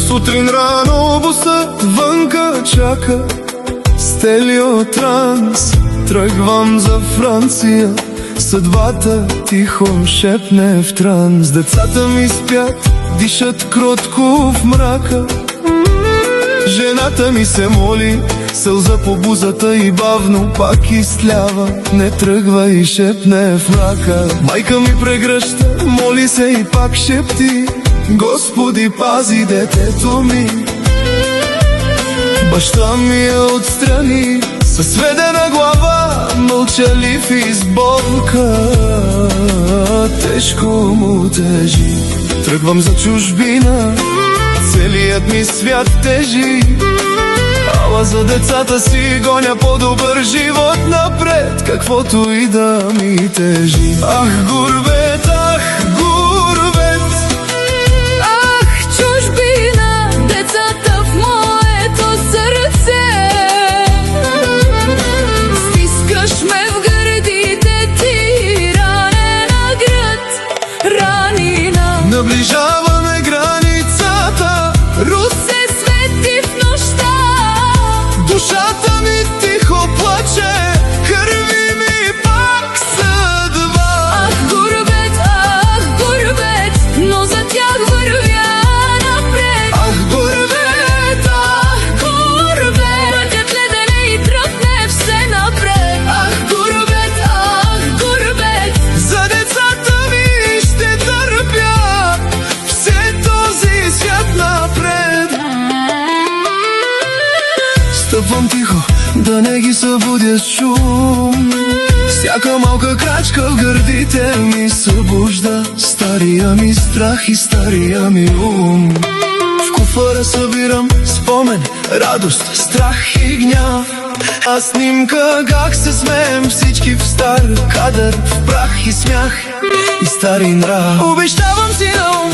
Сутрин рано буса вънка чака Стелиотранс. Тръгвам за Франция, съдбата тихо шепне в транс. Децата ми спят, дишат кротко в мрака. Жената ми се моли, сълза по бузата и бавно пак изтлява. Не тръгва и шепне в мрака. Майка ми прегръща, моли се и пак шепти: Господи, пази детето ми. Баща ми е отстрани, със сведена глава, мълчалив из болка. Тежко му тежи, тръгвам за чужбина, целият ми свят тежи. Ала за децата си гоня по-добър живот напред, каквото и да ми тежи. Ах, гурбет, ах, гурбет, наближаваме границата. Русе свети в нощта. Душата ми тихо плаче, кърви ми пак съдба. Ах, гурбет, но за тях вървя напред. Ах, гурбет, пътят леден и тръпне все напред. Ах, гурбет, за децата ми ще търпя все този свят напред. Стъпвам тихо, да не ги събудя с шум. Всяка малка крачка в гърдите ми събужда стария ми страх и стария ми ум. В куфара събирам спомен, радост, страх и гняв. А снимка как се смеем всички в стар кадър, в прах и смях и стари нрав. Обещавам си на ум,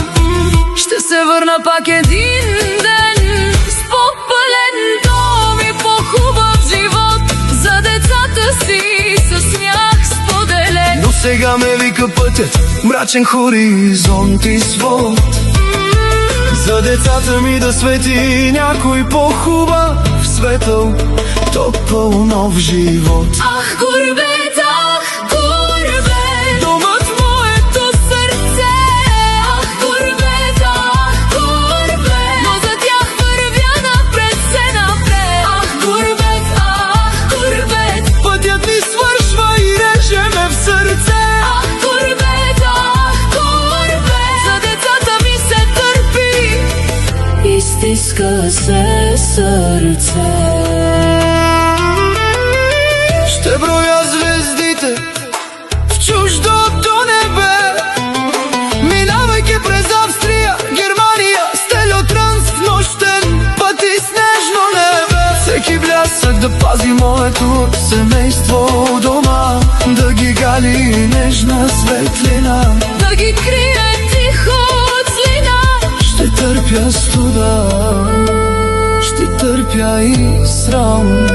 ще се върна пак един ден с по-пълен дом и по-хубав живот. За децата си със смях споделен. но сега ме вика пътят, мрачен хоризонт и свод. За децата ми да свети някой по-хубав, светъл, топъл нов живот. Ах, гурбет, Домът в моето сърце. ах, гурбет, но за тях вървя напред, все напред. Ах, гурбет, Пътят ми свършва и реже ме в сърце. ах, гурбет, за децата ми се търпи и стиска се сърце. Ще броя звездите в чуждото небе, минавайки през Австрия, Германия, Стелиотранс в нощен път и снежно небе. Всеки блясък да пази моето семейство у дома, да ги гали нежна светлина, Да ги крие тихо от злина. ще търпя студа, ще търпя и срам.